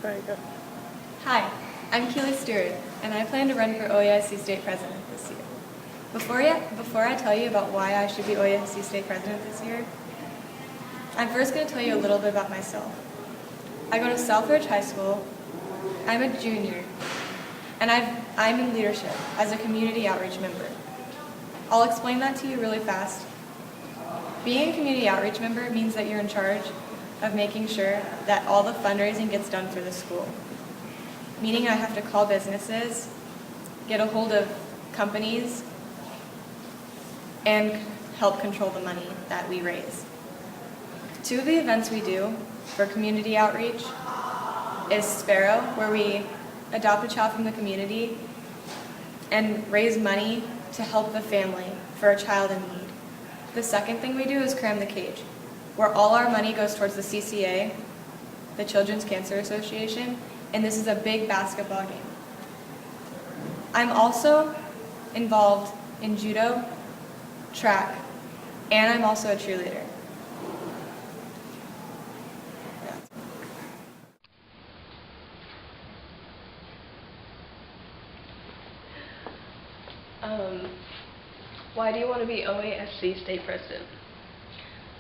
There you go. Hi, I'm Keely Stewart, and I plan to run for OASC State President this year. Before I tell you about why I should be OASC State President this year, I'm first going to tell you a little bit about myself. I go to Southridge High School, I'm a junior, and I'm in leadership as a community outreach member. I'll explain that to you really fast. Being a community outreach member means that you're in charge of making sure that all the fundraising gets done for the school. Meaning I have to call businesses, get a hold of companies, and help control the money that we raise. Two of the events we do for community outreach is Sparrow, where we adopt a child from the community and raise money to help the family for a child in need. The second thing we do is Cram the Cage, where all our money goes towards the CCA, the Children's Cancer Association, and this is a big basketball game. I'm also involved in judo, track, and I'm also a cheerleader. Why do you want to be OASC State President?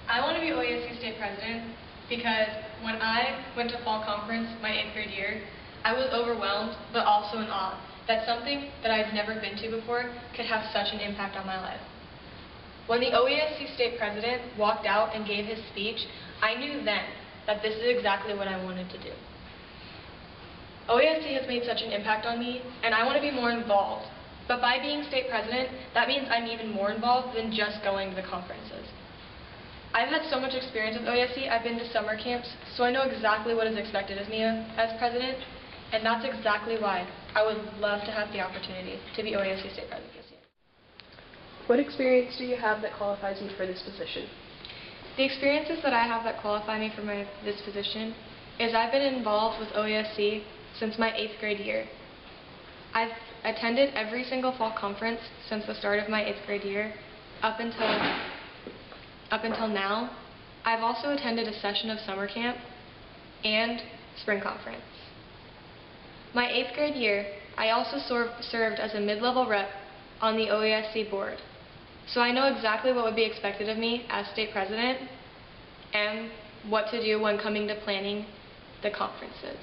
I want to be OASC State President because when I went to fall conference my 8th grade year, I was overwhelmed but also in awe that something that I'd never been to before could have such an impact on my life. When the OASC State President walked out and gave his speech, I knew then that this is exactly what I wanted to do. OASC has made such an impact on me, and I want to be more involved. But by being state president, that means I'm even more involved than just going to the conferences. I've had so much experience with OASC. I've been to summer camps, so I know exactly what is expected of me as president, and that's exactly why I would love to have the opportunity to be OASC State President this year. What experience do you have that qualifies you for this position? The experiences that I have that qualify me for this position is I've been involved with OASC since my 8th grade year. I've attended every single fall conference since the start of my 8th grade year up until now. I've also attended a session of summer camp and spring conference. My 8th grade year, I also served as a mid-level rep on the OASC board. So I know exactly what would be expected of me as state president and what to do when coming to planning the conferences.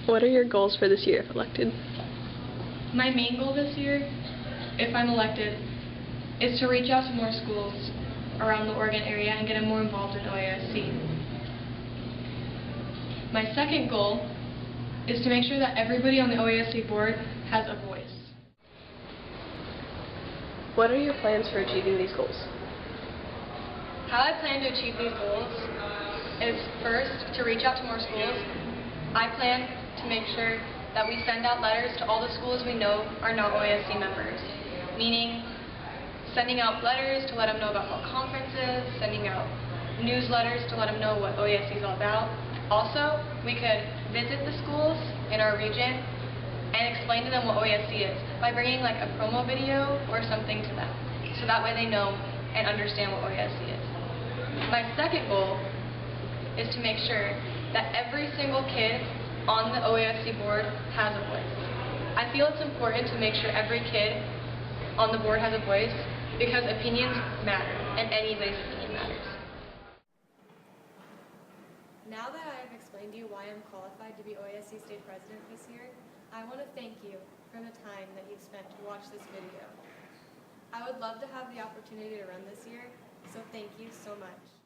What are your goals for this year if elected? My main goal this year, if I'm elected, is to reach out to more schools around the Oregon area and get them more involved in OASC. My second goal is to make sure that everybody on the OASC board has a voice. What are your plans for achieving these goals? How I plan to achieve these goals is first to reach out to more schools. I plan to make sure that we send out letters to all the schools we know are not OASC members, meaning sending out letters to let them know about fall conferences, sending out newsletters to let them know what OASC is all about. Also, we could visit the schools in our region and explain to them what OASC is by bringing like a promo video or something to them, so that way they know and understand what OASC is. My second goal is to make sure that every single kid on the OASC board has a voice. I feel it's important to make sure every kid on the board has a voice because opinions matter, and anybody's opinion matters. Now that I have explained to you why I'm qualified to be OASC State President this year, I want to thank you for the time that you've spent to watch this video. I would love to have the opportunity to run this year, so thank you so much.